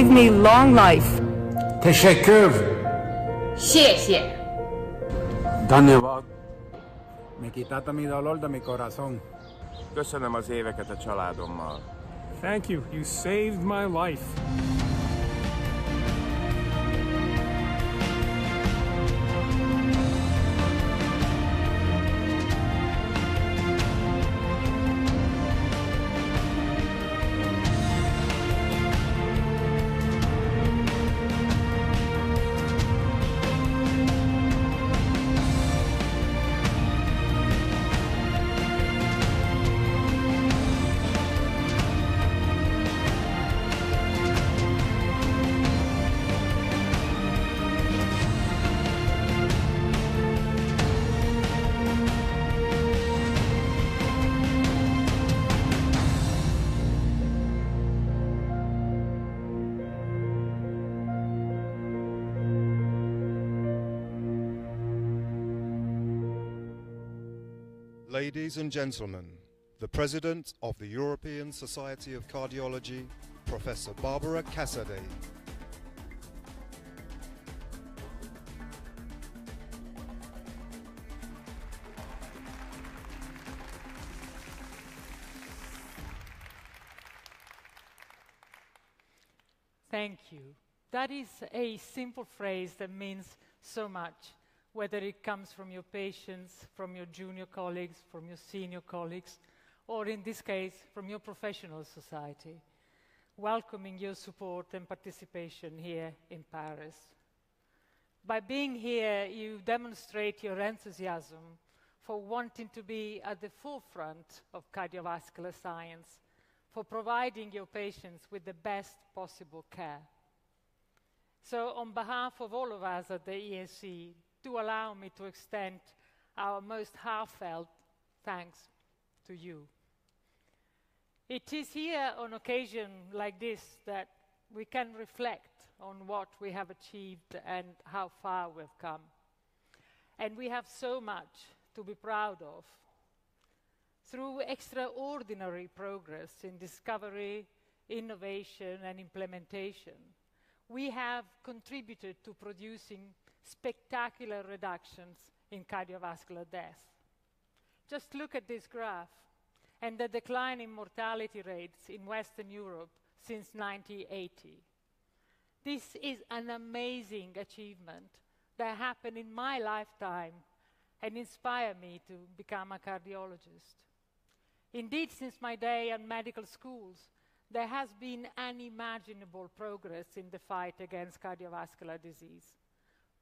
gave me long life. تشكر. 谢谢. धन्यवाद. Me quitaste mi dolor de mi corazón. Köszönöm az éveket a családommal. Thank you. You saved my life. Ladies and gentlemen, the President of the European Society of Cardiology, Professor Barbara Casadei. Thank you. That is a simple phrase that means so much, whether it comes from your patients, from your junior colleagues, from your senior colleagues, or in this case, from your professional society, welcoming your support and participation here in Paris. By being here, you demonstrate your enthusiasm for wanting to be at the forefront of cardiovascular science, for providing your patients with the best possible care. So on behalf of all of us at the ESC, do allow me to extend our most heartfelt thanks to you. It is here on occasion like this that we can reflect on what we have achieved and how far we've come. And we have so much to be proud of. Through extraordinary progress in discovery, innovation, and implementation, we have contributed to producing spectacular reductions in cardiovascular death. Just look at this graph and the decline in mortality rates in Western Europe since 1980. This is an amazing achievement that happened in my lifetime and inspired me to become a cardiologist. Indeed, since my day at medical schools, there has been unimaginable progress in the fight against cardiovascular disease.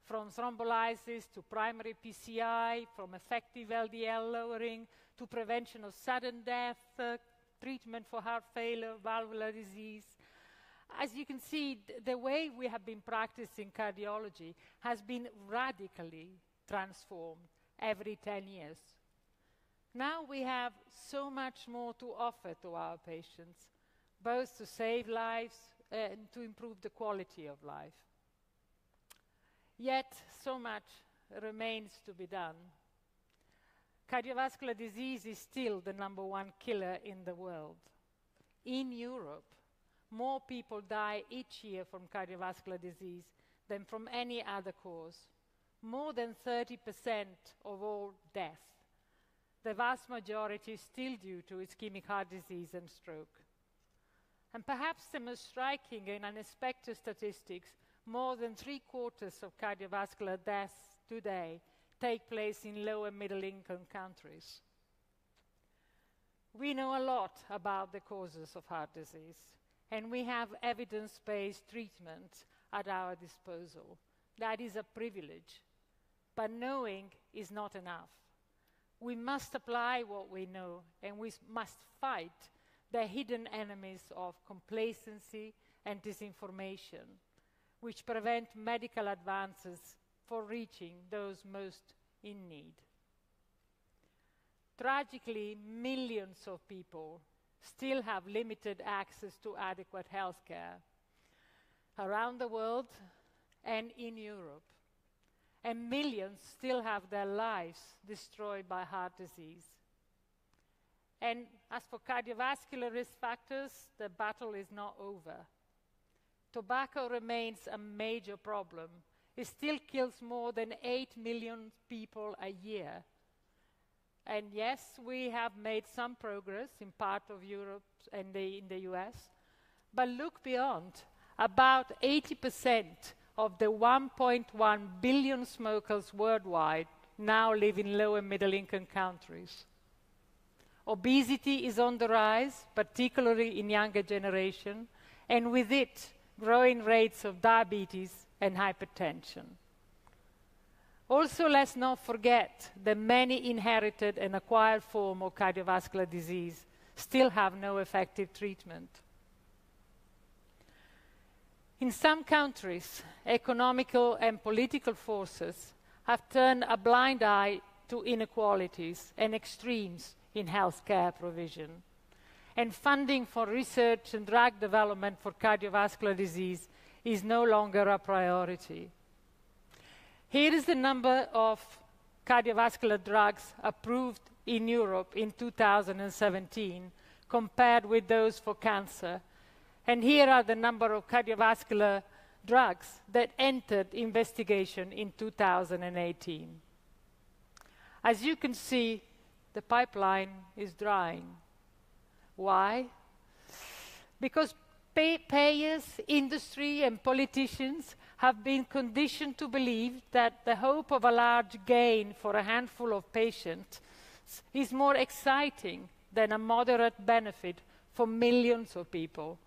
From thrombolysis to primary PCI, from effective LDL lowering to prevention of sudden death, treatment for heart failure, valvular disease. As you can see, the way we have been practicing cardiology has been radically transformed every 10 years. Now we have so much more to offer to our patients, both to save lives and to improve the quality of life. Yet, so much remains to be done. Cardiovascular disease is still the #1 killer in the world. In Europe, more people die each year from cardiovascular disease than from any other cause. More than 30% of all deaths. The vast majority is still due to ischemic heart disease and stroke. And perhaps the most striking and unexpected statistics, more than 3/4 of cardiovascular deaths today take place in low and middle-income countries. We know a lot about the causes of heart disease, and we have evidence-based treatment at our disposal. That is a privilege, but knowing is not enough. We must apply what we know, and we must fight the hidden enemies of complacency and disinformation, which prevent medical advances for reaching those most in need. Tragically, millions of people still have limited access to adequate health care around the world and in Europe. And millions still have their lives destroyed by heart disease. And as for cardiovascular risk factors, the battle is not over. tobacco remains a major problem. It still kills more than 8 million people a year. And yes, we have made some progress in part of Europe and in the US, but look beyond. About 80% of the 1.1 billion smokers worldwide now live in low and middle income countries. Obesity is on the rise, particularly in younger generation, and with it, growing rates of diabetes and hypertension. Also, let's not forget that many inherited and acquired forms of cardiovascular disease still have no effective treatment. In some countries, economical and political forces have turned a blind eye to inequalities and extremes in healthcare provision. And funding for research and drug development for cardiovascular disease is no longer a priority. Here is the number of cardiovascular drugs approved in Europe in 2017 compared with those for cancer. And here are the number of cardiovascular drugs that entered investigation in 2018. As you can see, the pipeline is drying. Why? Because payers, industry, and politicians have been conditioned to believe that the hope of a large gain for a handful of patients is more exciting than a moderate benefit for millions of people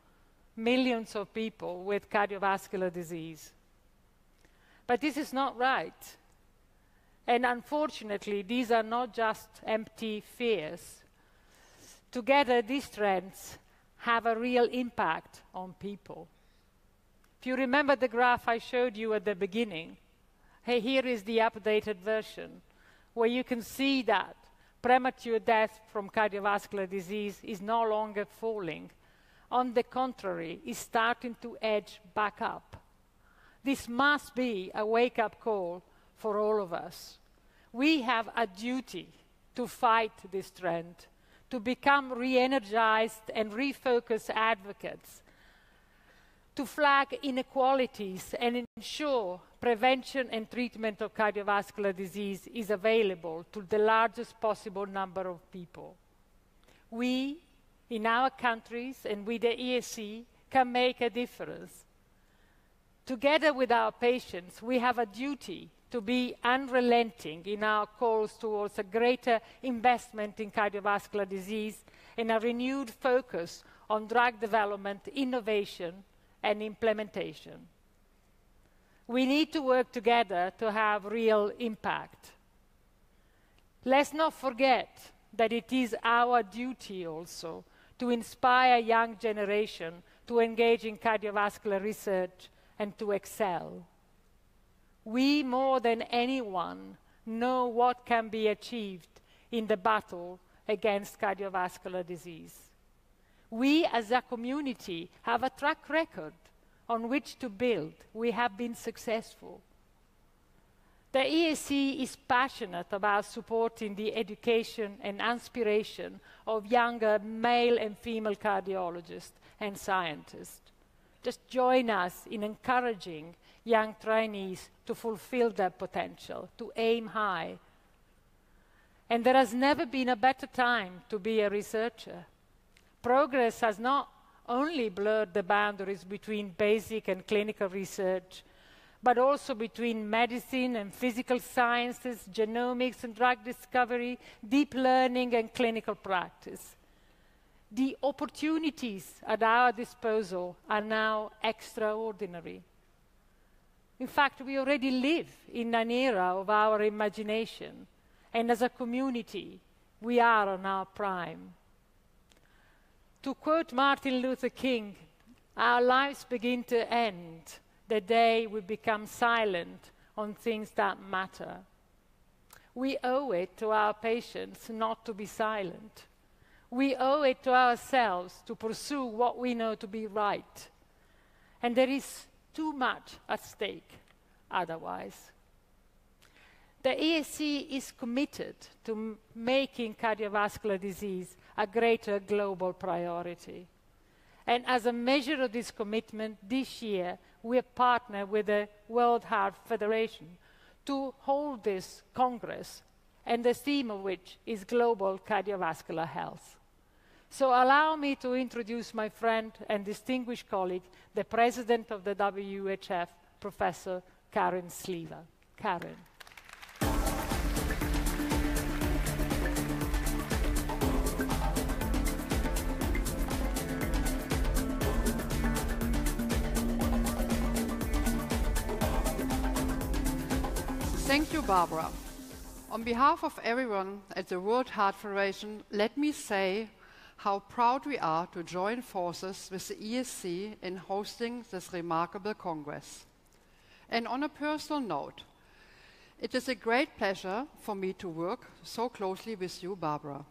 with cardiovascular disease. But this is not right. And unfortunately, these are not just empty fears. Together, these trends have a real impact on people. If you remember the graph I showed you at the beginning, here is the updated version, where you can see that premature death from cardiovascular disease is no longer falling. On the contrary, it's starting to edge back up. This must be a wake-up call for all of us. We have a duty to fight this trend, to become re-energized and refocused advocates, to flag inequalities and ensure prevention and treatment of cardiovascular disease is available to the largest possible number of people. We, in our countries and with the ESC, can make a difference. Together with our patients, we have a duty to be unrelenting in our calls towards a greater investment in cardiovascular disease and a renewed focus on drug development, innovation, and implementation. We need to work together to have real impact. Let's not forget that it is our duty also to inspire a young generation to engage in cardiovascular research and to excel. We, more than anyone, know what can be achieved in the battle against cardiovascular disease. We, as a community, have a track record on which to build. We have been successful. The ESC is passionate about supporting the education and inspiration of younger male and female cardiologists and scientists. Just join us in encouraging young trainees to fulfill their potential, to aim high. And there has never been a better time to be a researcher. Progress has not only blurred the boundaries between basic and clinical research, but also between medicine and physical sciences, genomics and drug discovery, deep learning and clinical practice. The opportunities at our disposal are now extraordinary. In fact, we already live in an era of our imagination, and as a community, we are on our prime. To quote Martin Luther King, our lives begin to end the day we become silent on things that matter. We owe it to our patients not to be silent. We owe it to ourselves to pursue what we know to be right. And there is too much at stake otherwise. The ESC is committed to making cardiovascular disease a greater global priority. And as a measure of this commitment, this year we have partnered with the World Heart Federation to hold this Congress, and the theme of which is global cardiovascular health. So allow me to introduce my friend and distinguished colleague, the President of the WHF, Professor Karen Sliwa. Karen. Thank you, Barbara. On behalf of everyone at the World Heart Federation, let me say how proud we are to join forces with the ESC in hosting this remarkable Congress. And on a personal note, it is a great pleasure for me to work so closely with you, Barbara.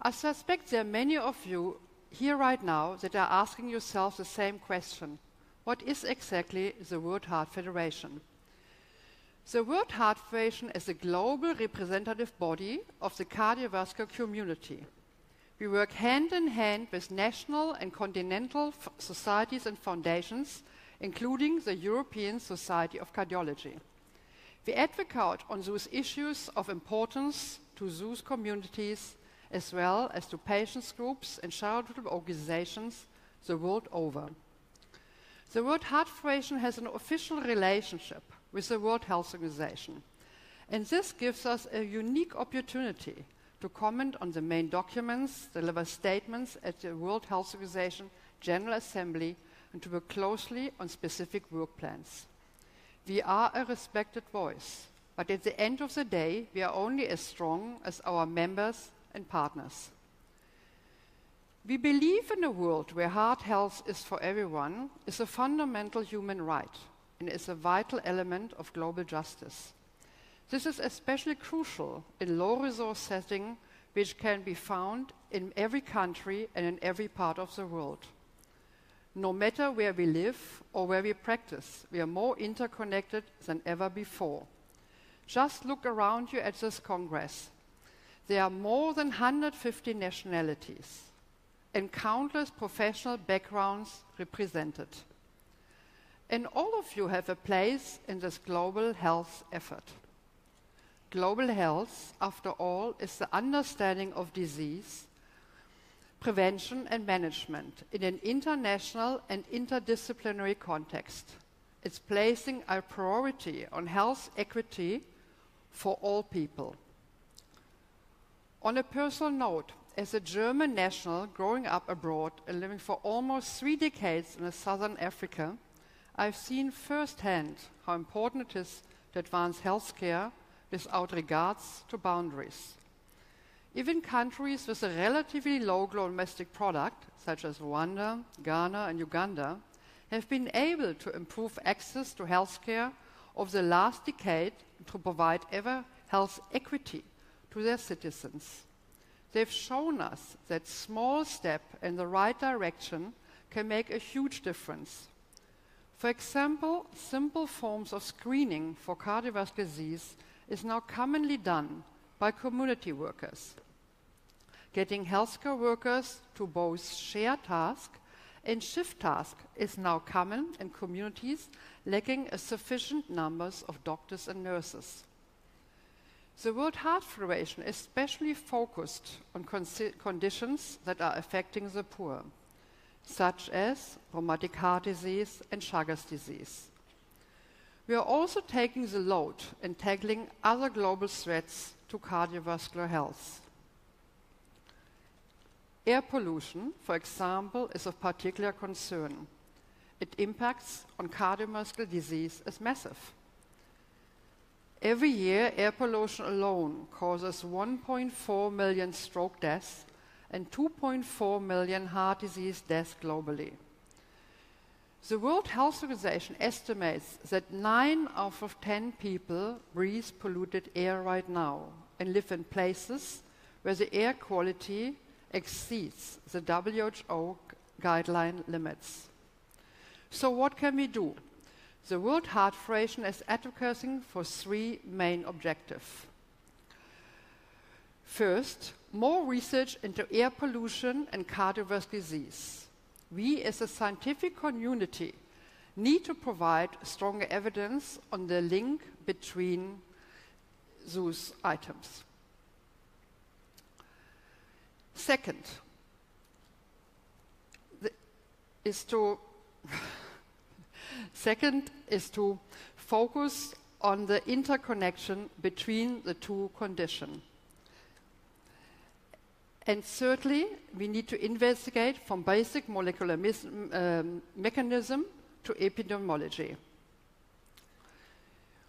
I suspect there are many of you here right now that are asking yourselves the same question. What is exactly the World Heart Federation? The World Heart Federation is a global representative body of the cardiovascular community. We work hand in hand with national and continental societies and foundations, including the European Society of Cardiology. We advocate on those issues of importance to those communities, as well as to patients groups and charitable organizations the world over. The World Heart Federation has an official relationship with the World Health Organization, and this gives us a unique opportunity to comment on the main documents, deliver statements at the World Health Organization General Assembly, and to work closely on specific work plans. We are a respected voice, but at the end of the day, we are only as strong as our members and partners. We believe in a world where heart health is for everyone is a fundamental human right and is a vital element of global justice. This is especially crucial in low-resource settings, which can be found in every country and in every part of the world. No matter where we live or where we practice, we are more interconnected than ever before. Just look around you at this Congress. There are more than 150 nationalities and countless professional backgrounds represented. And all of you have a place in this global health effort. Global health, after all, is the understanding of disease, prevention and management in an international and interdisciplinary context. It's placing a priority on health equity for all people. On a personal note, as a German national growing up abroad and living for almost 3 decades in southern Africa, I've seen firsthand how important it is to advance healthcare without regards to boundaries. Even countries with a relatively low domestic product, such as Rwanda, Ghana, and Uganda, have been able to improve access to healthcare over the last decade to provide ever health equity to their citizens. They've shown us that small step in the right direction can make a huge difference. For example, simple forms of screening for cardiovascular disease is now commonly done by community workers. Getting healthcare workers to both share tasks and shift tasks is now common in communities lacking a sufficient numbers of doctors and nurses. The World Heart Federation is especially focused on conditions that are affecting the poor, such as rheumatic heart disease and Chagas disease. We are also taking the load and tackling other global threats to cardiovascular health. Air pollution, for example, is of particular concern. Its impacts on cardiovascular disease is massive. Every year, air pollution alone causes 1.4 million stroke deaths and 2.4 million heart disease deaths globally. The World Health Organization estimates that 9 out of 10 people breathe polluted air right now and live in places where the air quality exceeds the WHO guideline limits. So what can we do? The World Heart Federation is advocating for 3 main objectives. First, more research into air pollution and cardiovascular disease. we as a scientific community need to provide stronger evidence on the link between those items. Second is to focus on the interconnection between the two conditions. And thirdly, we need to investigate from basic molecular mechanism to epidemiology.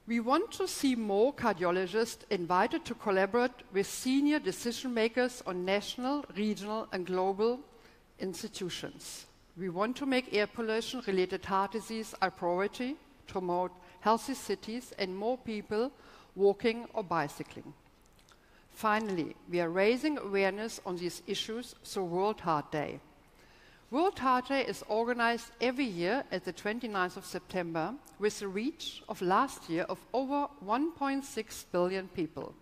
We want to see more cardiologists invited to collaborate with senior decision makers on national, regional, and global institutions. We want to make air pollution-related heart disease a priority, to promote healthy cities and more people walking or bicycling. Finally, we are raising awareness on these issues through World Heart Day. World Heart Day is organized every year at the 29th of September with a reach of last year of over 1.6 billion people.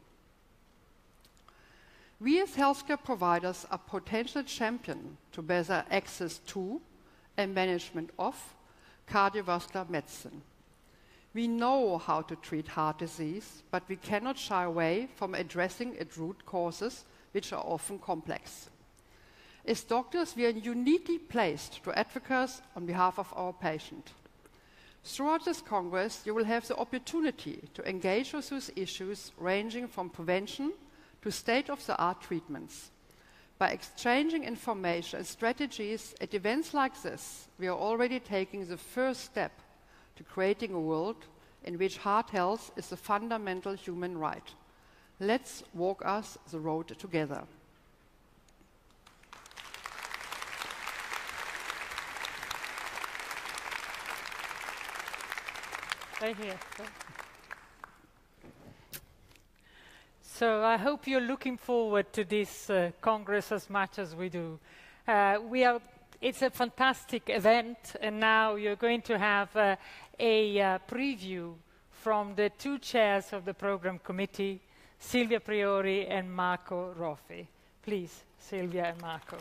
We as healthcare providers are potential champions to better access to and management of cardiovascular medicine. We know how to treat heart disease, but we cannot shy away from addressing its root causes, which are often complex. As doctors, we are uniquely placed to advocate on behalf of our patient. Throughout this Congress, you will have the opportunity to engage with those issues ranging from prevention to state-of-the-art treatments. By exchanging information and strategies at events like this, we are already taking the first step to creating a world in which heart health is a fundamental human right. Let's walk us the road together. Right here. So I hope you're looking forward to this Congress as much as we do. It's a fantastic event, and now you're going to have a preview from the two chairs of the program committee, Silvia Priori and Marco Roffi. Please, Silvia and Marco.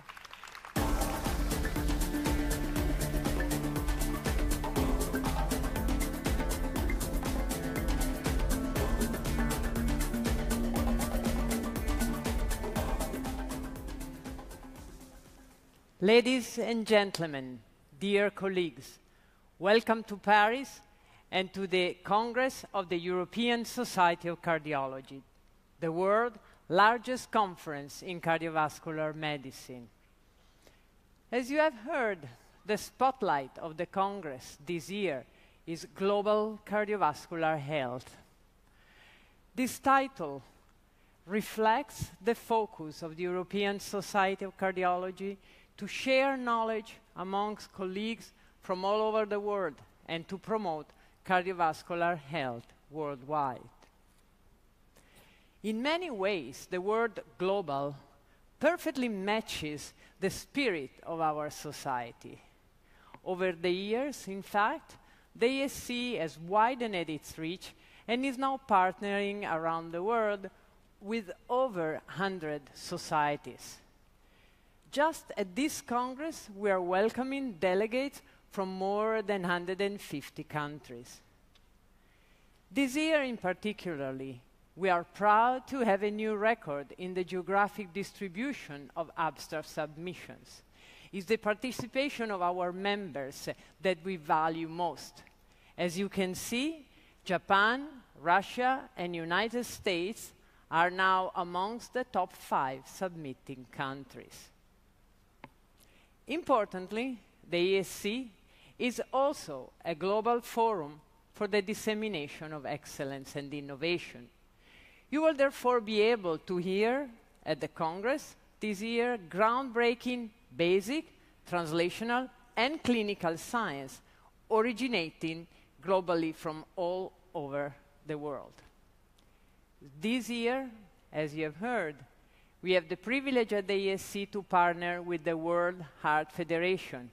Ladies and gentlemen, dear colleagues, welcome to Paris and to the Congress of the European Society of Cardiology, the world's largest conference in cardiovascular medicine. As you have heard, the spotlight of the Congress this year is global cardiovascular health. This title reflects the focus of the European Society of Cardiology to share knowledge amongst colleagues from all over the world and to promote cardiovascular health worldwide. In many ways, the word global perfectly matches the spirit of our society. Over the years, in fact, the ESC has widened its reach and is now partnering around the world with over 100 societies. Just at this Congress, we are welcoming delegates from more than 150 countries. This year in particular, we are proud to have a new record in the geographic distribution of abstract submissions. It's the participation of our members that we value most. As you can see, Japan, Russia, and United States are now amongst the top 5 submitting countries. Importantly, the ESC is also a global forum for the dissemination of excellence and innovation. You will therefore be able to hear at the Congress this year groundbreaking basic, translational, and clinical science originating globally from all over the world. This year, as you have heard, we have the privilege at the ESC to partner with the World Heart Federation.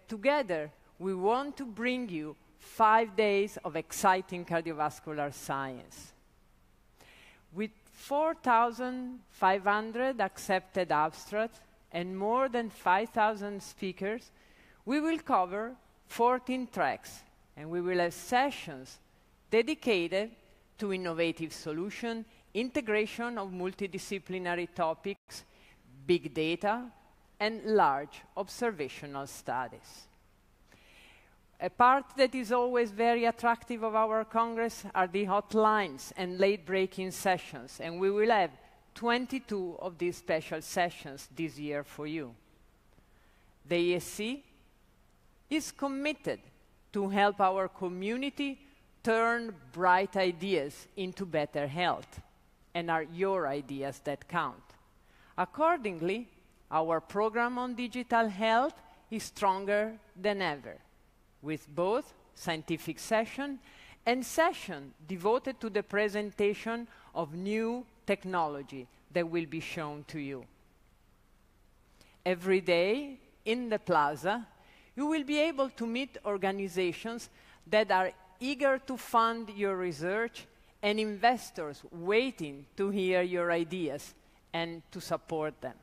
Together, we want to bring you 5 days of exciting cardiovascular science. With 4,500 accepted abstracts and more than 5,000 speakers, we will cover 14 tracks, and we will have sessions dedicated to innovative solution, integration of multidisciplinary topics, big data, and large observational studies. A part that is always very attractive of our Congress are the hotlines and late-breaking sessions, and we will have 22 of these special sessions this year for you. The ESC is committed to help our community turn bright ideas into better health, and are your ideas that count. Accordingly, our program on digital health is stronger than ever, with both scientific session and session devoted to the presentation of new technology that will be shown to you. Every day in the plaza, you will be able to meet organizations that are eager to fund your research and investors waiting to hear your ideas and to support them.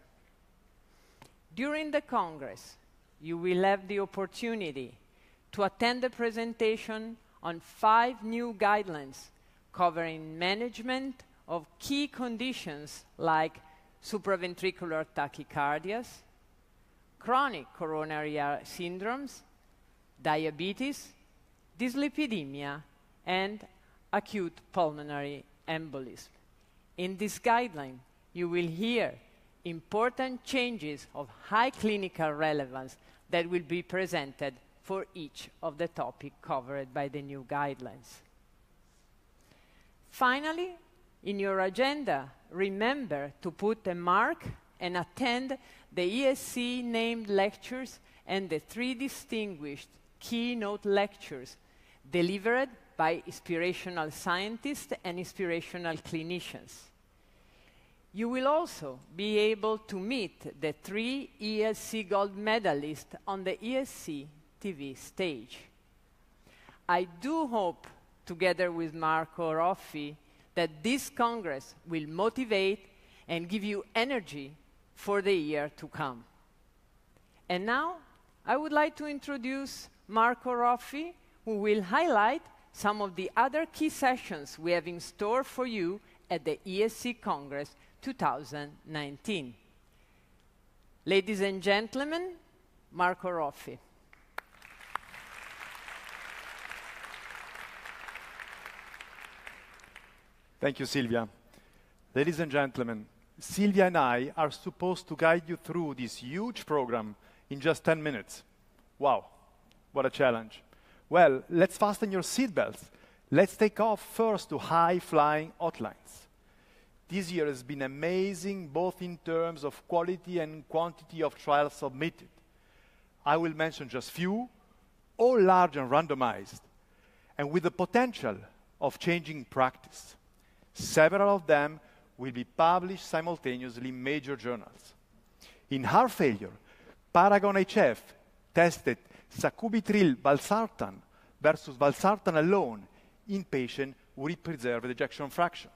During the Congress, you will have the opportunity to attend the presentation on 5 new guidelines covering management of key conditions like supraventricular tachycardias, chronic coronary syndromes, diabetes, dyslipidemia, and acute pulmonary embolism. In this guideline, you will hear important changes of high clinical relevance that will be presented for each of the topics covered by the new guidelines. Finally, in your agenda, remember to put a mark and attend the ESC named lectures and the 3 distinguished keynote lectures delivered by inspirational scientists and inspirational clinicians. You will also be able to meet the 3 ESC gold medalists on the ESC TV stage. I do hope, together with Marco Roffi, that this Congress will motivate and give you energy for the year to come. And now, I would like to introduce Marco Roffi, who will highlight some of the other key sessions we have in store for you at the ESC Congress 2019. Ladies and gentlemen, Marco Roffi. Thank you, Silvia. Ladies and gentlemen, Silvia and I are supposed to guide you through this huge program in just 10 minutes. Wow, what a challenge. Well, let's fasten your seatbelts. Let's take off first to high-flying hotlines. This year has been amazing, both in terms of quality and quantity of trials submitted. I will mention just few, all large and randomized, and with the potential of changing practice. Several of them will be published simultaneously in major journals. In heart failure, Paragon-HF tested sacubitril/valsartan versus valsartan alone in patients with preserved ejection fraction.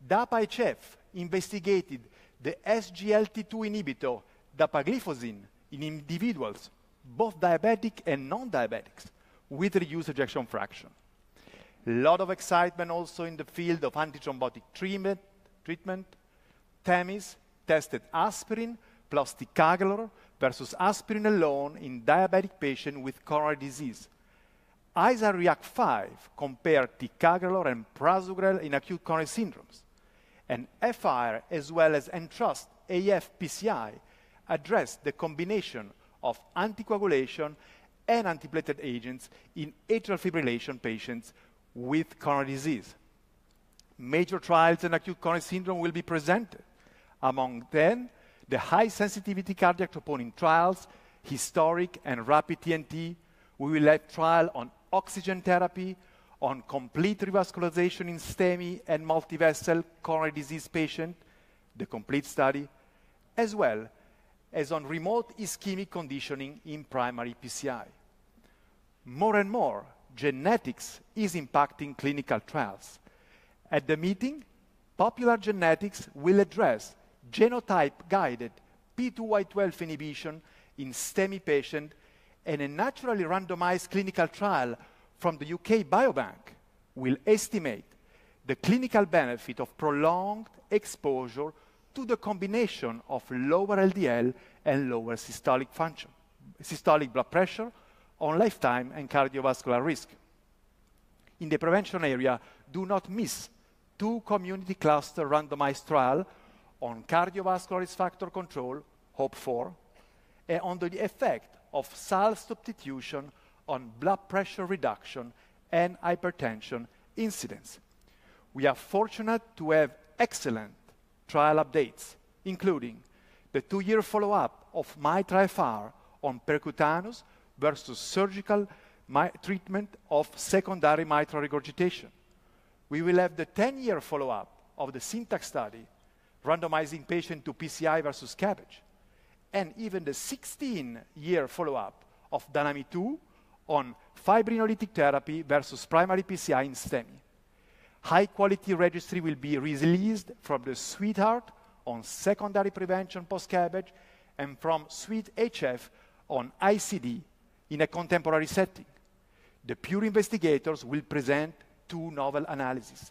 DAPA-HF investigated the SGLT2 inhibitor dapagliflozin in individuals, both diabetic and non-diabetics, with reduced ejection fraction. A lot of excitement also in the field of antithrombotic treatment. THEMIS tested aspirin plus ticagrelor versus aspirin alone in diabetic patients with coronary disease. ISA-REACT-5 compared ticagrelor and prasugrel in acute coronary syndromes. And FIRE as well as ENTRUST-AF-PCI addressed the combination of anticoagulation and antiplatelet agents in atrial fibrillation patients with coronary disease. Major trials in acute coronary syndrome will be presented. Among them, the high-sensitivity cardiac troponin trials, historic and rapid TNT. We will have trial on oxygen therapy, on complete revascularization in STEMI and multivessel coronary disease patient, the complete study, as well as on remote ischemic conditioning in primary PCI. More and more, genetics is impacting clinical trials. At the meeting, Popular Genetics will address genotype-guided P2Y12 inhibition in STEMI patient and a naturally randomized clinical trial from the UK Biobank will estimate the clinical benefit of prolonged exposure to the combination of lower LDL and lower systolic function, systolic blood pressure on lifetime and cardiovascular risk. In the prevention area, do not miss 2 community cluster randomized trials on cardiovascular risk factor control, HOPE4, and on the effect of salt substitution on blood pressure reduction and hypertension incidence. We are fortunate to have excellent trial updates, including the 2-year follow-up of MITRA-FR on percutaneous versus surgical treatment of secondary mitral regurgitation. We will have the 10-year follow-up of the SYNTAX study, randomizing patients to PCI versus CABG, and even the 16-year follow-up of DYNAMIC-2 on fibrinolytic therapy versus primary PCI in STEMI. High-quality registry will be released from the SWEETHEART on secondary prevention post-CABG and from SWEET-HF on ICD in a contemporary setting. The PURE investigators will present 2 novel analyses.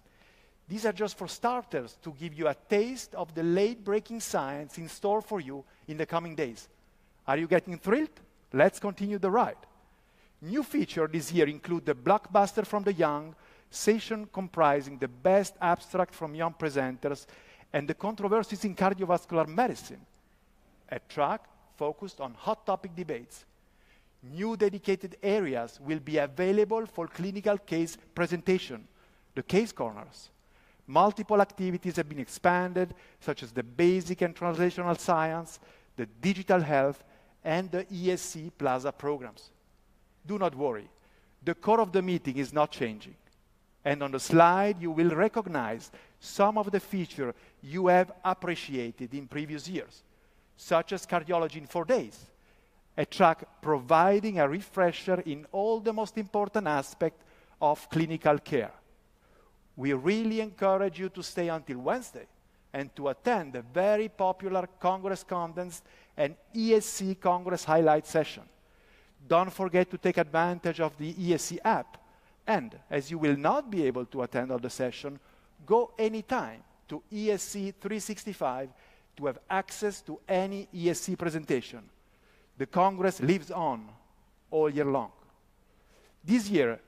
These are just for starters to give you a taste of the late-breaking science in store for you in the coming days. Are you getting thrilled? Let's continue the ride. New features this year include the blockbuster from the young, session comprising the best abstract from young presenters and the controversies in cardiovascular medicine, a track focused on hot topic debates. New dedicated areas will be available for clinical case presentation, the case corners. Multiple activities have been expanded, such as the basic and translational science, the digital health, and the ESC Plaza programs. Do not worry, the core of the meeting is not changing. And on the slide, you will recognize some of the features you have appreciated in previous years, such as cardiology in 4 days, a track providing a refresher in all the most important aspects of clinical care. We really encourage you to stay until Wednesday and to attend the very popular Congress Condensed and ESC Congress highlight session. Don't forget to take advantage of the ESC app. And as you will not be able to attend all the session, go anytime to ESC 365 to have access to any ESC presentation. The Congress lives on all year long. This year,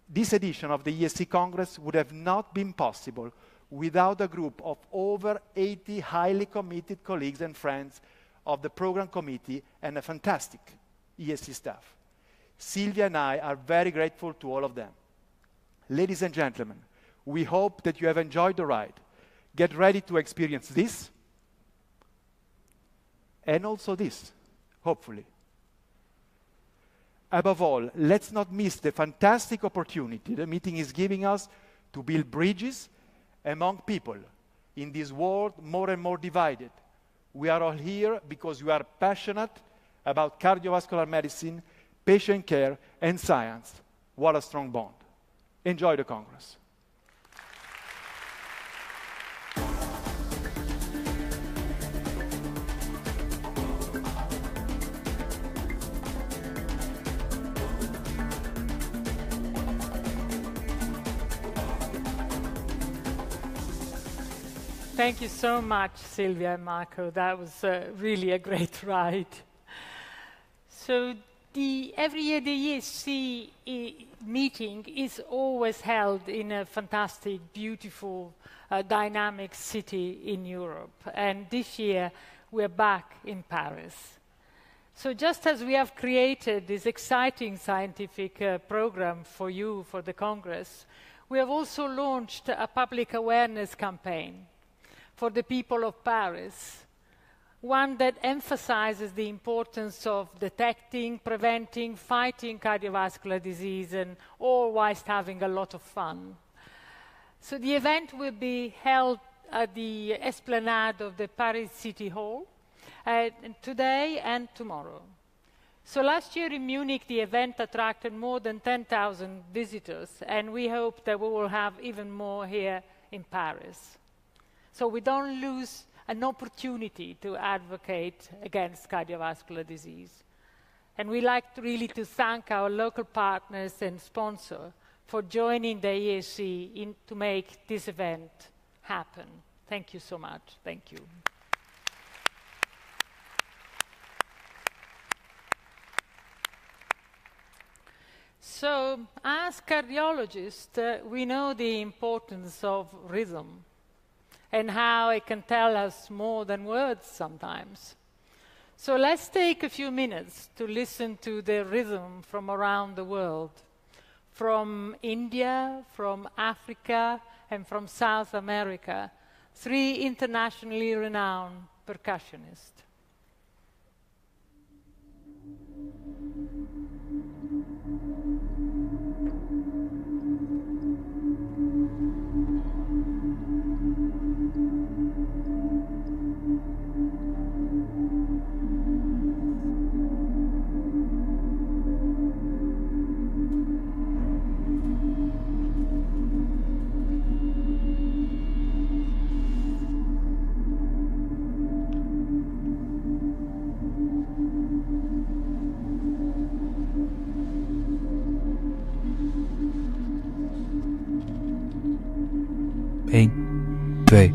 this edition of the ESC Congress would have not been possible without a group of over 80 highly committed colleagues and friends of the program committee and a fantastic ESC staff. Silvia and I are very grateful to all of them. Ladies and gentlemen, we hope that you have enjoyed the ride. Get ready to experience this and also this, hopefully. Above all, let's not miss the fantastic opportunity the meeting is giving us to build bridges among people in this world more and more divided. We are all here because we are passionate about cardiovascular medicine, patient care, and science. What a strong bond. Enjoy the Congress. Thank you so much, Silvia and Marco. That was really a great ride. So every year the ESC meeting is always held in a fantastic, beautiful, dynamic city in Europe. And this year we're back in Paris. So just as we have created this exciting scientific program for you, for the Congress, we have also launched a public awareness campaign for the people of Paris, one that emphasizes the importance of detecting, preventing, fighting cardiovascular disease, and all whilst having a lot of fun. So the event will be held at the Esplanade of the Paris City Hall today and tomorrow. So last year in Munich, the event attracted more than 10,000 visitors, and we hope that we will have even more here in Paris. So we don't lose an opportunity to advocate against cardiovascular disease. And we like really to thank our local partners and sponsor for joining the ESC to make this event happen. Thank you so much. Thank you. So, as cardiologists, we know the importance of rhythm and how it can tell us more than words sometimes. So let's take a few minutes to listen to the rhythm from around the world, from India, from Africa, and from South America, 3 internationally renowned percussionists. Eén, twee,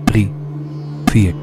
drie, vier.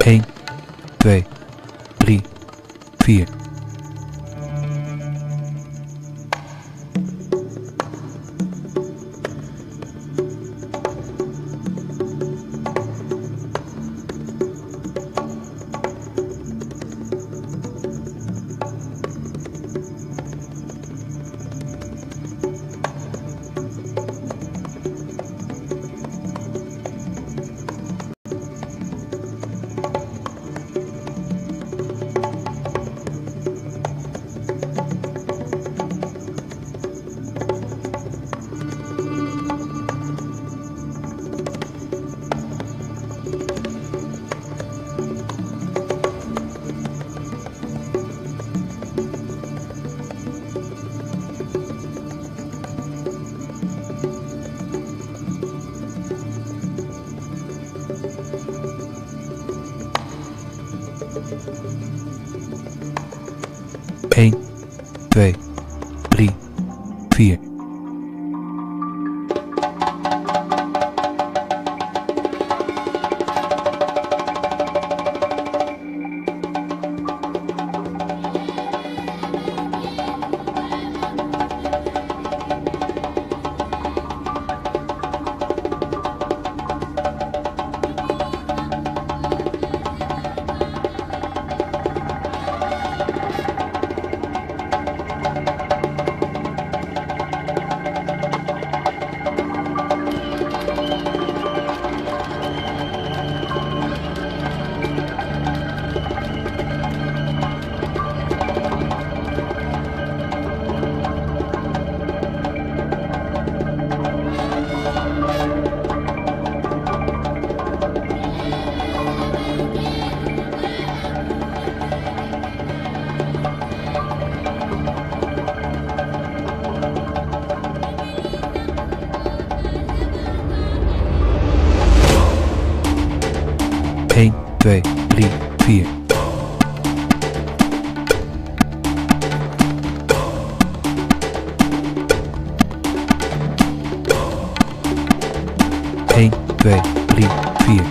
Eén, twee, drie, vier. Eén, twee, drie, vier. Eén, twee, drie, vier. Eén, twee, drie, vier.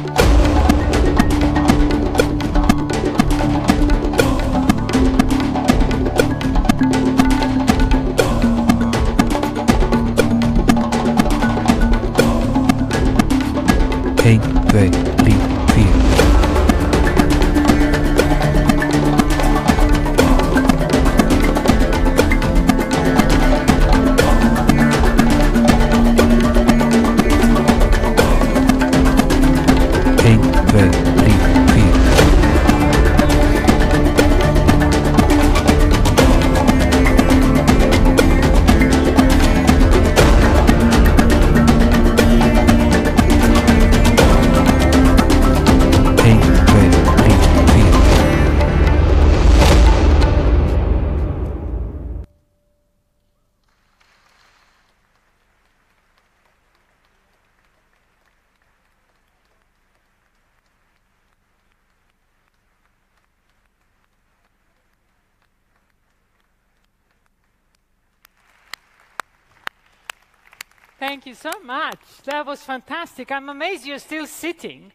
Thank you so much. That was fantastic. I'm amazed you're still sitting.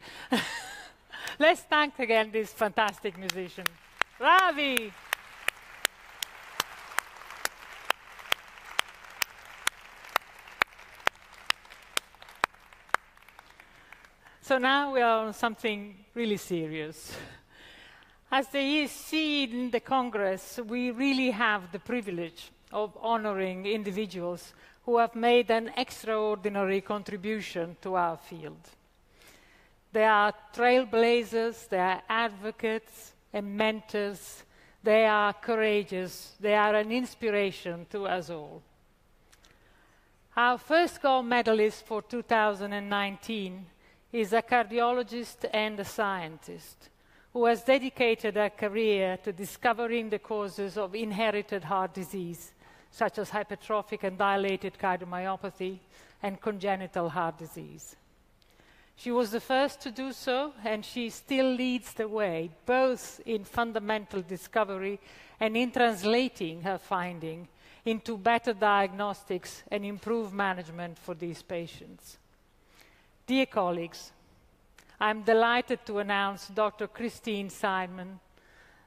Let's thank again this fantastic musician. Bravi! So now we are on something really serious. As the ESC in the Congress, we really have the privilege of honoring individuals who have made an extraordinary contribution to our field. They are trailblazers, they are advocates and mentors, they are courageous, they are an inspiration to us all. Our first gold medalist for 2019 is a cardiologist and a scientist who has dedicated her career to discovering the causes of inherited heart disease, such as hypertrophic and dilated cardiomyopathy and congenital heart disease. She was the first to do so, and she still leads the way, both in fundamental discovery and in translating her finding into better diagnostics and improved management for these patients. Dear colleagues, I'm delighted to announce Dr. Christine Simon,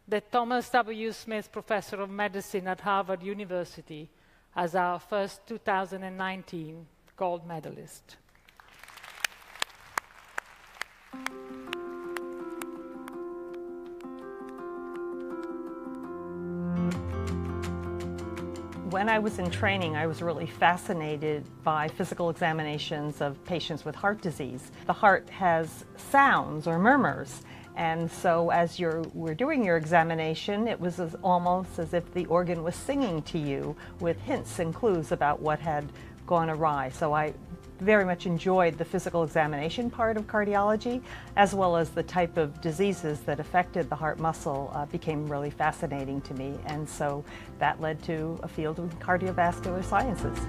the Thomas W. Smith Professor of Medicine at Harvard University, as our first 2019 gold medalist. When I was in training, I was really fascinated by physical examinations of patients with heart disease. The heart has sounds or murmurs, and so as we're doing your examination, it was almost as if the organ was singing to you with hints and clues about what had gone awry. So I very much enjoyed the physical examination part of cardiology, as well as the type of diseases that affected the heart muscle became really fascinating to me, and so that led to a field of cardiovascular sciences.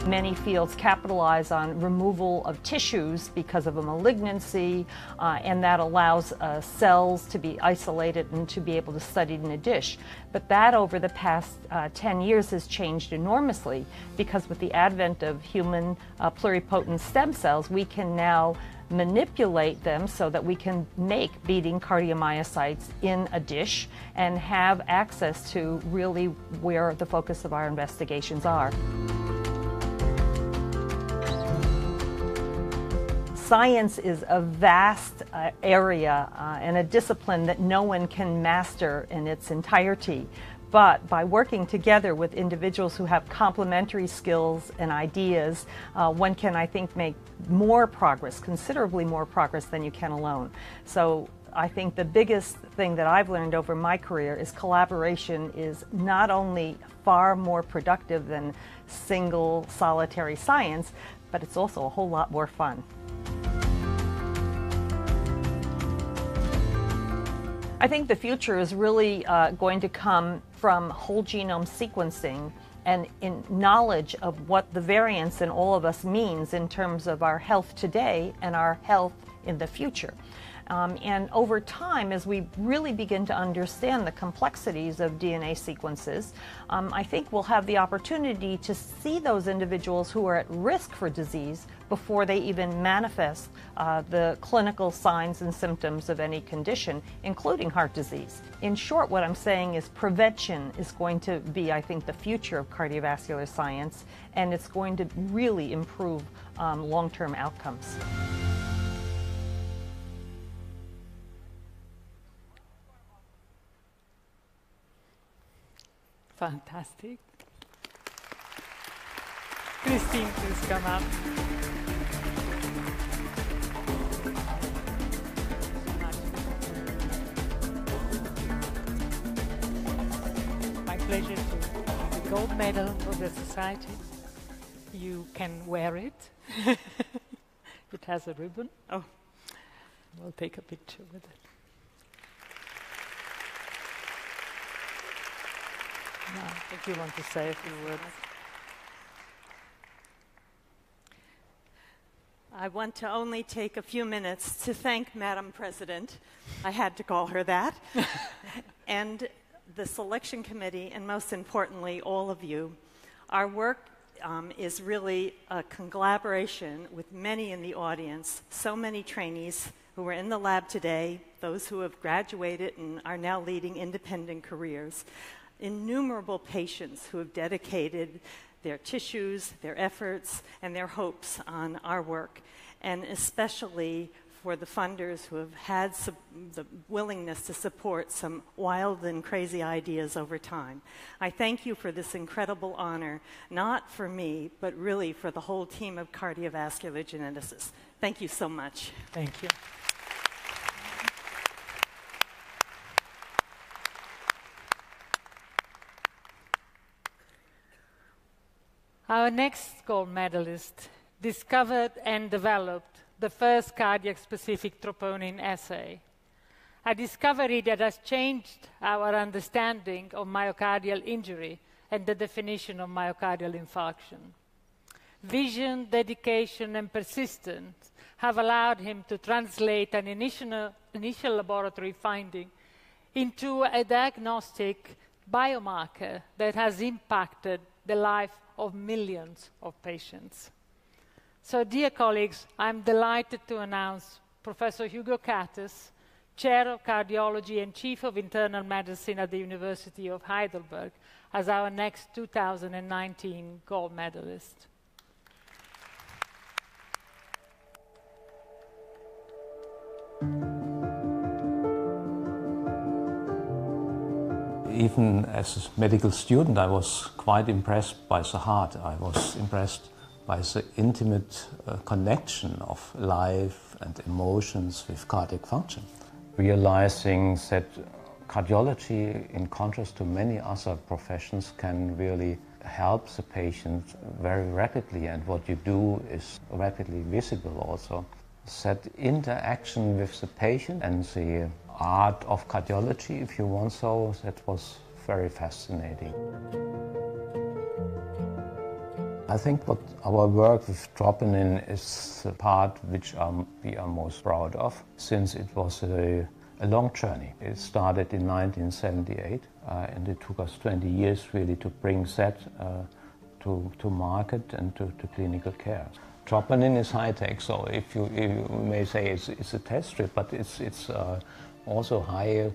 Many fields capitalize on removal of tissues because of a malignancy, and that allows cells to be isolated and to be able to study in a dish. But that over the past 10 years has changed enormously, because with the advent of human pluripotent stem cells, we can now manipulate them so that we can make beating cardiomyocytes in a dish and have access to really where the focus of our investigations are. Science is a vast area and a discipline that no one can master in its entirety. But by working together with individuals who have complementary skills and ideas, one can, I think, make more progress, considerably more progress than you can alone. So I think the biggest thing that I've learned over my career is collaboration is not only far more productive than single solitary science, but it's also a whole lot more fun. I think the future is really going to come from whole genome sequencing and in knowledge of what the variance in all of us means in terms of our health today and our health in the future. And over time, as we really begin to understand the complexities of DNA sequences, I think we'll have the opportunity to see those individuals who are at risk for disease before they even manifest the clinical signs and symptoms of any condition, including heart disease. In short, what I'm saying is prevention is going to be, I think, the future of cardiovascular science, and it's going to really improve long-term outcomes. Fantastic. Christine, please come up. My pleasure to give the gold medal of the society. You can wear it. It has a ribbon. Oh, we'll take a picture with it. No, I think you want to say a few words. I want to only take a few minutes to thank Madam President. I had to call her that. And the selection committee, and most importantly, all of you. Our work is really a collaboration with many in the audience, so many trainees who are in the lab today, those who have graduated and are now leading independent careers, innumerable patients who have dedicated their tissues, their efforts, and their hopes on our work, and especially for the funders who have had the willingness to support some wild and crazy ideas over time. I thank you for this incredible honor, not for me, but really for the whole team of cardiovascular geneticists. Thank you so much. Thank you. Our next gold medalist discovered and developed the first cardiac-specific troponin assay, a discovery that has changed our understanding of myocardial injury and the definition of myocardial infarction. Vision, dedication, and persistence have allowed him to translate an initial laboratory finding into a diagnostic biomarker that has impacted the life of millions of patients. So, dear colleagues, I'm delighted to announce Professor Hugo Kattes, Chair of Cardiology and Chief of Internal Medicine at the University of Heidelberg, as our next 2019 gold medalist. Even as a medical student, I was quite impressed by the heart. I was impressed by the intimate connection of life and emotions with cardiac function. Realizing that cardiology, in contrast to many other professions, can really help the patient very rapidly, and what you do is rapidly visible also. That interaction with the patient and the art of cardiology, if you want so, that was very fascinating. I think what our work with troponin is the part which we are most proud of, since it was a long journey. It started in 1978, and it took us 20 years really to bring that to market and to clinical care. Troponin is high-tech, so if you may say it's a test strip, but it's also high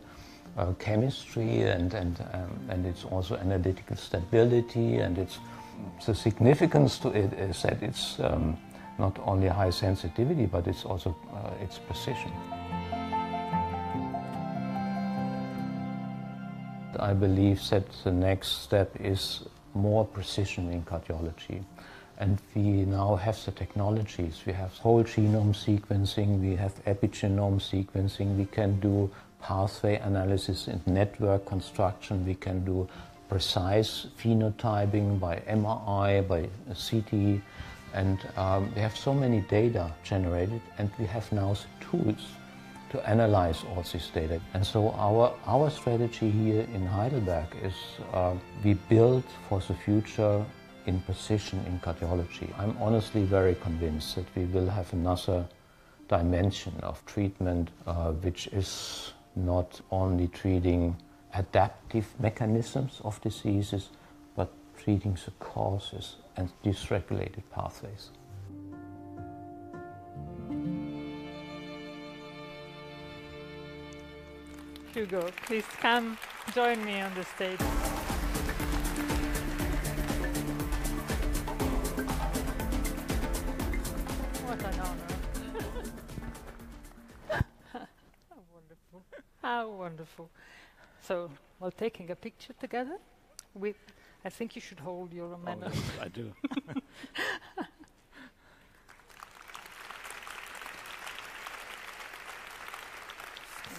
chemistry and it's also analytical stability, and the significance to it is that it's not only high sensitivity, but it's also its precision. I believe that the next step is more precision in cardiology. And we now have the technologies. We have whole genome sequencing, we have epigenome sequencing, we can do pathway analysis and network construction, we can do precise phenotyping by MRI, by CT, and we have so many data generated, and we have now the tools to analyze all this data. And so our strategy here in Heidelberg is we build for the future in precision in cardiology. I'm honestly very convinced that we will have another dimension of treatment which is not only treating adaptive mechanisms of diseases, but treating the causes and dysregulated pathways. Hugo, please come join me on the stage. What an honor. How wonderful. How wonderful. So, while taking a picture together, I think you should hold your medal. I do.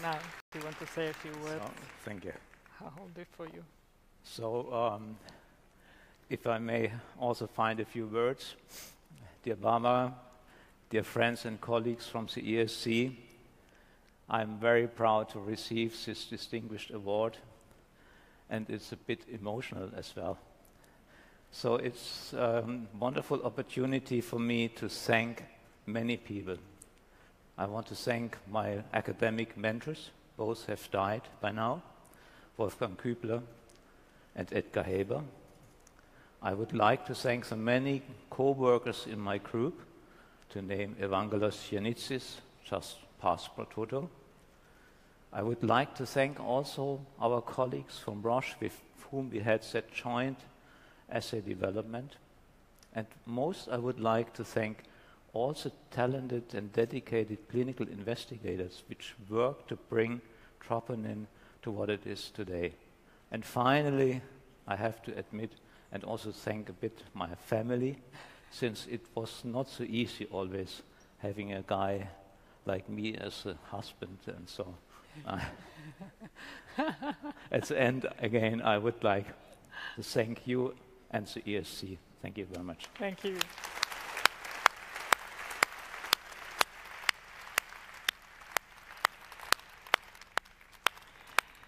Now, do you want to say a few words? Thank you. I'll hold it for you. So, if I may also find a few words. Dear Barbara, dear friends and colleagues from the ESC, I'm very proud to receive this distinguished award, and it's a bit emotional as well. So it's a wonderful opportunity for me to thank many people. I want to thank my academic mentors. Both have died by now. Wolfgang Kübler, and Edgar Haber. I would like to thank the many co-workers in my group, to name Evangelos Giannitsis, just past pro toto. I would like to thank also our colleagues from Roche with whom we had that joint assay development. And most I would like to thank all the talented and dedicated clinical investigators which work to bring troponin to what it is today. And finally, I have to admit and also thank a bit my family, since it was not so easy always having a guy like me as a husband, and so at the end, again, I would like to thank you and the ESC. Thank you very much. Thank you.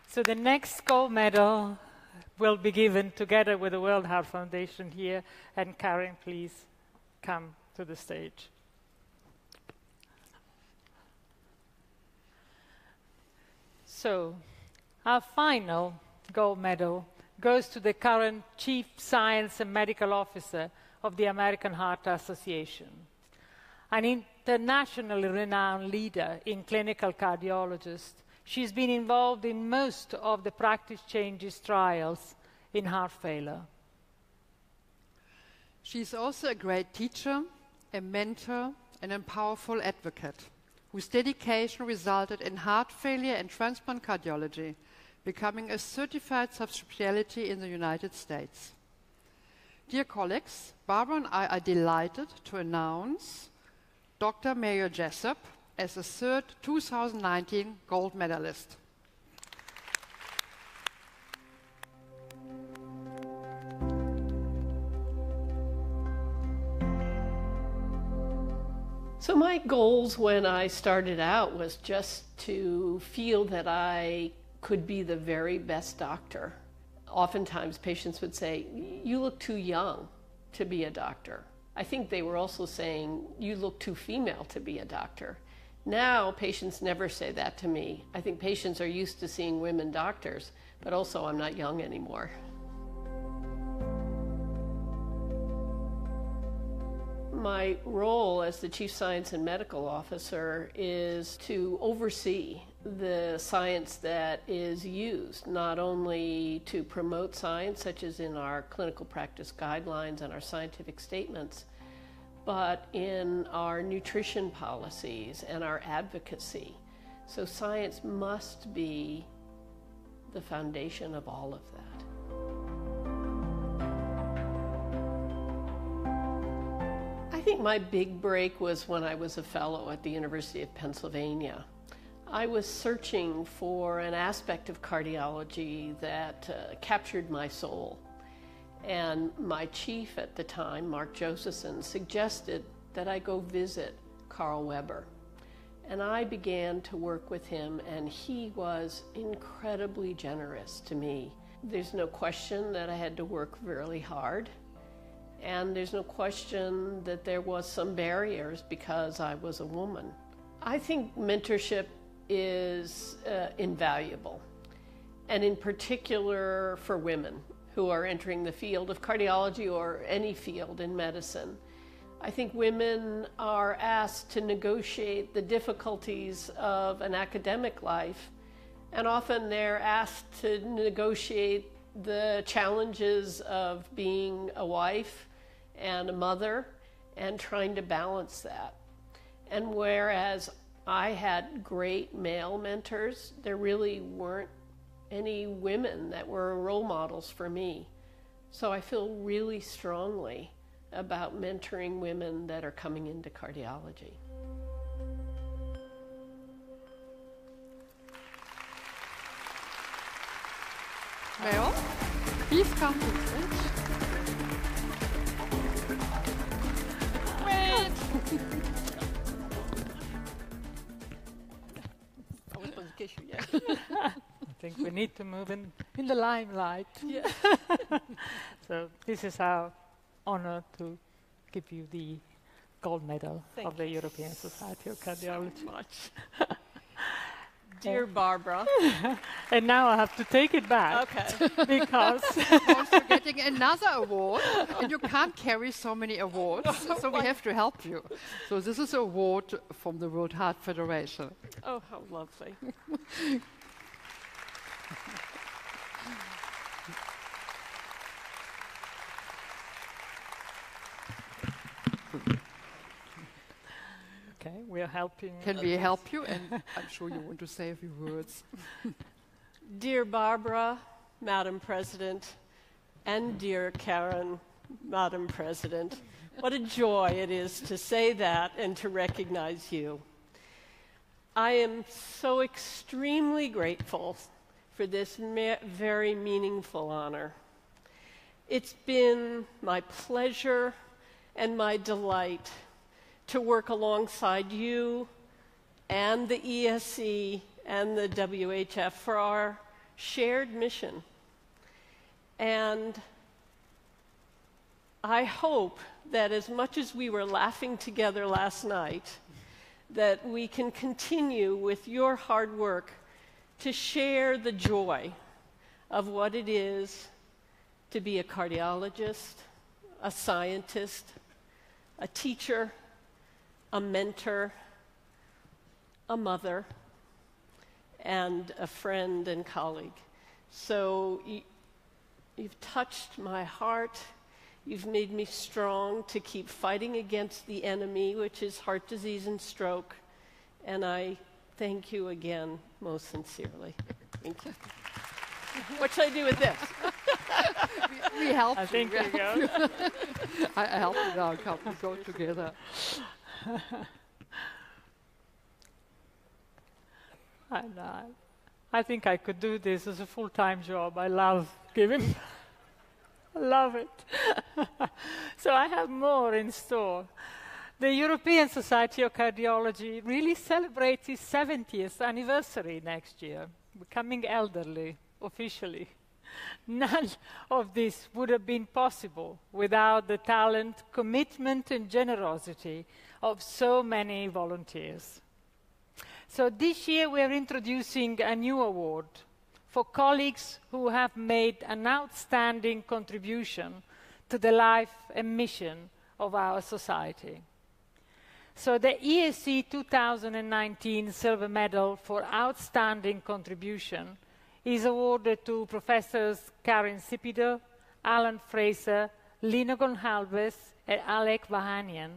So the next gold medal will be given together with the World Heart Foundation here. And Karen, please come to the stage. So our final gold medal goes to the current Chief Science and Medical Officer of the American Heart Association, an internationally renowned leader in clinical cardiologists. She's been involved in most of the practice changes trials in heart failure. She's also a great teacher, a mentor, and a powerful advocate, whose dedication resulted in heart failure and transplant cardiology becoming a certified subspecialty in the United States. Dear colleagues, Barbara and I are delighted to announce Dr. Mario Jessup as the third 2019 gold medalist. So my goals when I started out was just to feel that I could be the very best doctor. Oftentimes patients would say, "You look too young to be a doctor." I think they were also saying, "You look too female to be a doctor." Now patients never say that to me. I think patients are used to seeing women doctors, but also I'm not young anymore. My role as the Chief Science and Medical Officer is to oversee the science that is used, not only to promote science, such as in our clinical practice guidelines and our scientific statements, but in our nutrition policies and our advocacy. So science must be the foundation of all of that. I think my big break was when I was a fellow at the University of Pennsylvania. I was searching for an aspect of cardiology that captured my soul. And my chief at the time, Mark Josephson, suggested that I go visit Carl Weber. And I began to work with him, and he was incredibly generous to me. There's no question that I had to work really hard. And there's no question that there was some barriers because I was a woman. I think mentorship is invaluable, and in particular for women who are entering the field of cardiology or any field in medicine. I think women are asked to negotiate the difficulties of an academic life, and often they're asked to negotiate the challenges of being a wife and a mother and trying to balance that. And whereas I had great male mentors, there really weren't any women that were role models for me. So I feel really strongly about mentoring women that are coming into cardiology. Mayo, please come to the stage. I was going to kiss you, yeah. I think we need to move in the limelight. Yeah. So this is our honor to give you the gold medal of the European Society of Cardiology. Much. Dear Barbara. And now I have to take it back. Okay. Because also getting another award, and you can't carry so many awards, so we have to help you. So this is an award from the World Heart Federation. Oh, how lovely. Okay, we are helping. Can we help you? And I'm sure you want to say a few words. Dear Barbara, Madam President, and dear Karen, Madam President, what a joy it is to say that and to recognize you. I am so extremely grateful for this very meaningful honor. It's been my pleasure and my delight to work alongside you and the ESC and the WHF for our shared mission. And I hope that as much as we were laughing together last night, that we can continue with your hard work to share the joy of what it is to be a cardiologist, a scientist, a teacher, a mentor, a mother, and a friend and colleague. So you've touched my heart. You've made me strong to keep fighting against the enemy, which is heart disease and stroke. And I thank you again most sincerely. Thank you. What should I do with this? We help you. I think we go. I help you now. Come, we go together. I think I could do this as a full-time job. I love giving. I love it. So I have more in store. The European Society of Cardiology really celebrates its 70th anniversary next year, becoming elderly officially. None of this would have been possible without the talent, commitment, and generosity of so many volunteers. So this year we are introducing a new award for colleagues who have made an outstanding contribution to the life and mission of our society. So the ESC 2019 Silver Medal for Outstanding Contribution is awarded to Professors Karen Sipido, Alan Fraser, Lina Gonçalves, and Alec Vahanian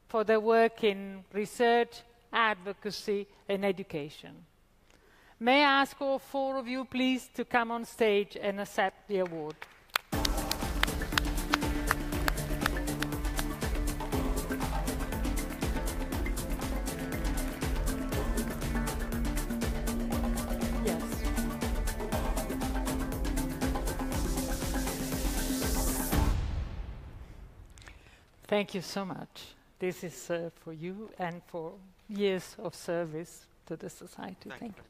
for their work in research, advocacy, and education. May I ask all four of you, please, to come on stage and accept the award. Thank you so much. This is for you and for years of service to the society. Thank you.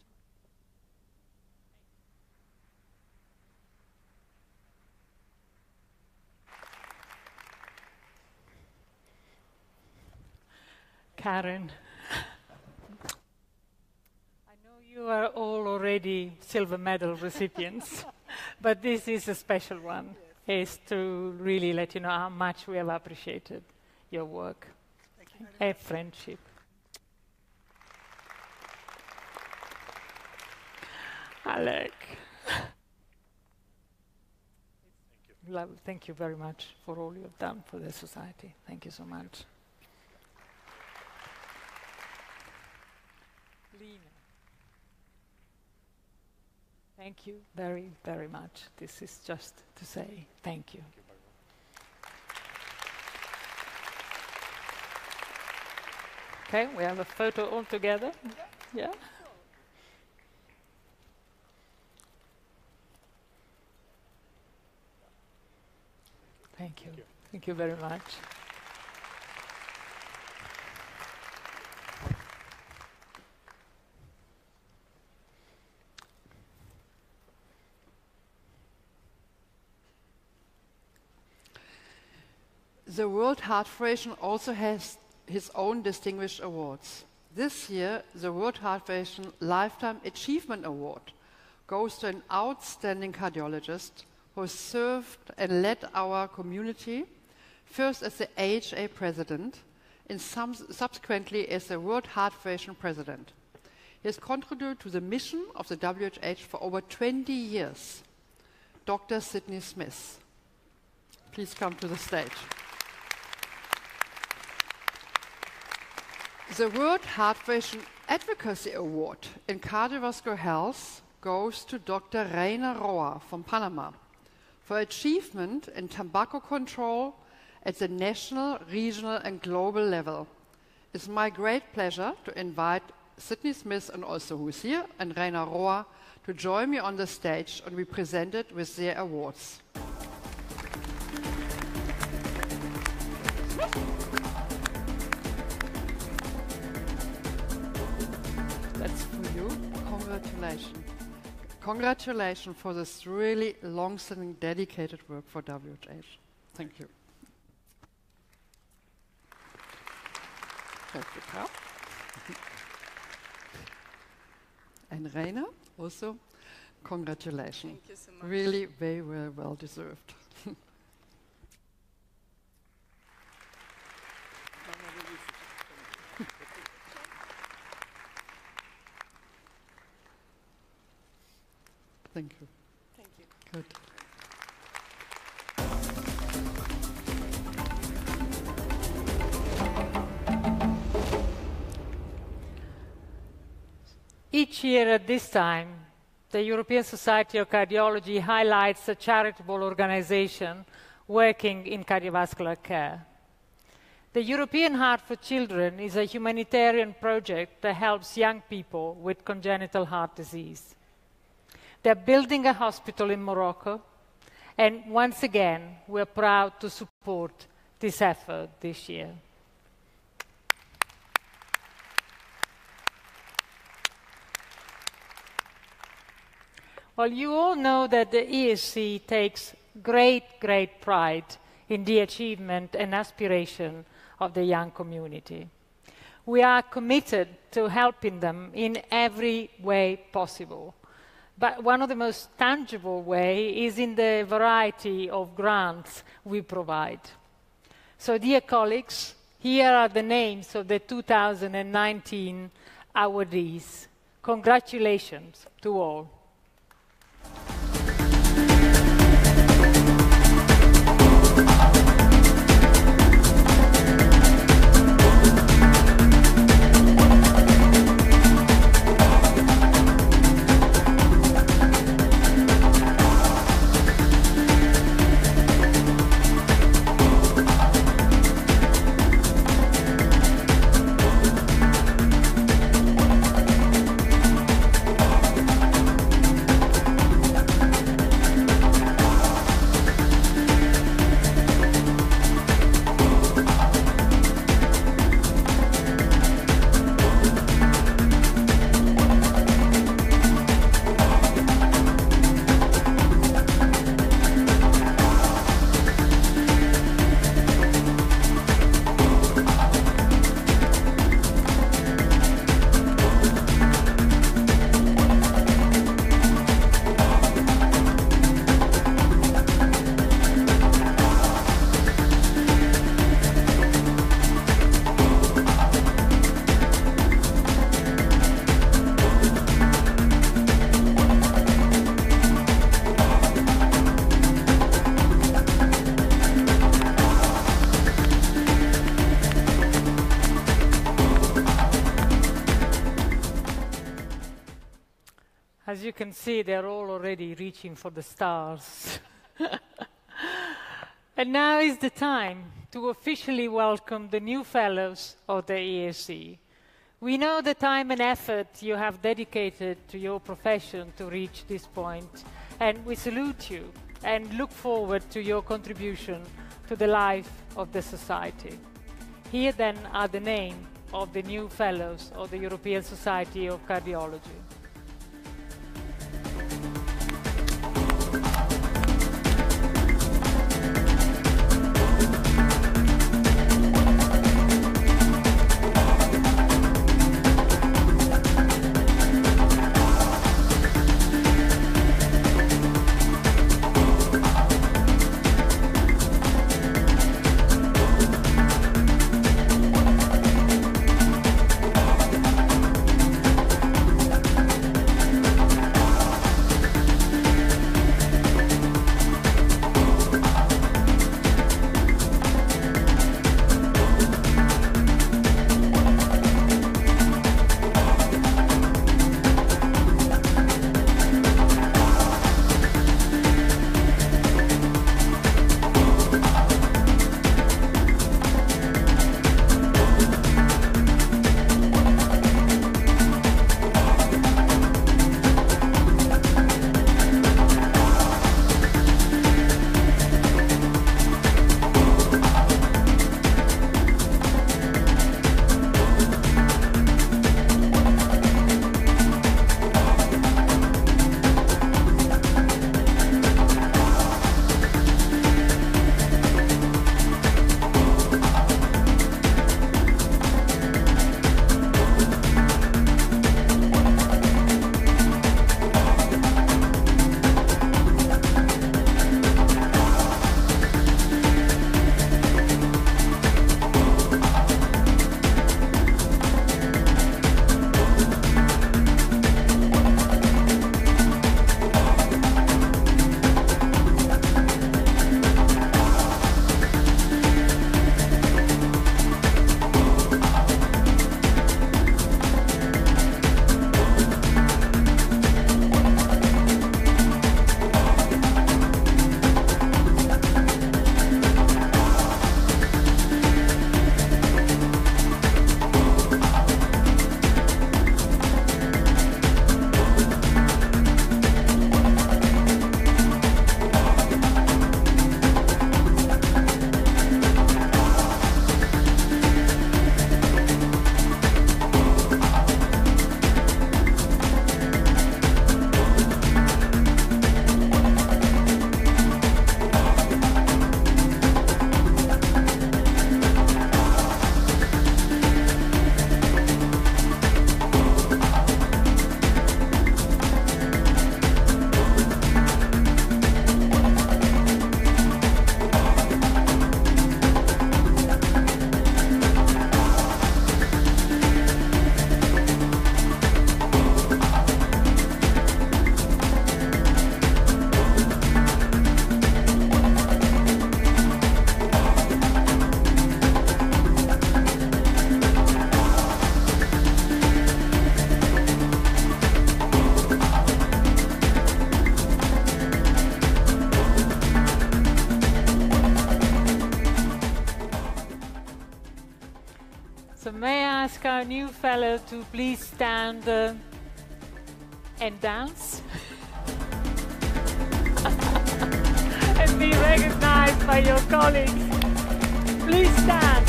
Karen, I know you are all already silver medal recipients, but this is a special one. Is to really let you know how much we have appreciated your work and friendship. Alec. Thank you very much for all you've done for the society. Thank you so much. Lina. Thank you very, very much. This is just to say thank you. Okay, we have a photo all together. Yeah. Thank you. Thank you very much. The World Heart Federation also has his own distinguished awards. This year, the World Heart Foundation Lifetime Achievement Award goes to an outstanding cardiologist who served and led our community, first as the AHA president and subsequently as the World Heart Foundation president. He has contributed to the mission of the WHH for over 20 years. Dr. Sidney Smith, please come to the stage. The World Heart Foundation Advocacy Award in Cardiovascular Health goes to Dr. Rainer Rohr from Panama for achievement in tobacco control at the national, regional and global level. It's my great pleasure to invite Sidney Smith, and also who is here, and Rainer Rohr to join me on the stage and be presented with their awards. That's for you. Congratulations. Congratulations for this really long-standing, dedicated work for WHH. Thank you. Thank you, Carl. And Rainer, also, congratulations. Thank you so much. Really very well deserved. Thank you. Thank you. Good. Each year at this time, the European Society of Cardiology highlights a charitable organization working in cardiovascular care. The European Heart for Children is a humanitarian project that helps young people with congenital heart disease. They're building a hospital in Morocco, and once again, we're proud to support this effort this year. Well, you all know that the ESC takes great pride in the achievement and aspiration of the young community. We are committed to helping them in every way possible. But one of the most tangible ways is in the variety of grants we provide. So, dear colleagues, here are the names of the 2019 awardees. Congratulations to all. As you can see, they're all already reaching for the stars. And now is the time to officially welcome the new fellows of the ESC. We know the time and effort you have dedicated to your profession to reach this point, and we salute you and look forward to your contribution to the life of the society. Here then are the names of the new fellows of the European Society of Cardiology. ask our new fellow to please stand and dance and be recognized by your colleagues. Please stand.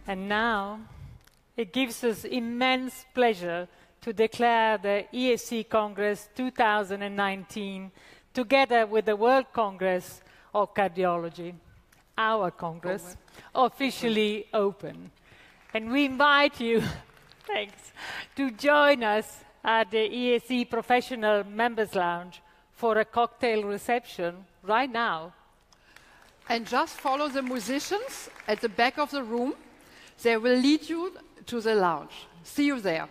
And now, it gives us immense pleasure to declare the ESC Congress 2019, together with the World Congress of Cardiology, our Congress, officially open. And we invite you, thanks, to join us at the ESC Professional Members Lounge for a cocktail reception right now. And just follow the musicians at the back of the room. They will lead you to the lounge. See you there.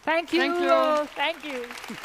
Thank you. Thank you. Thank you.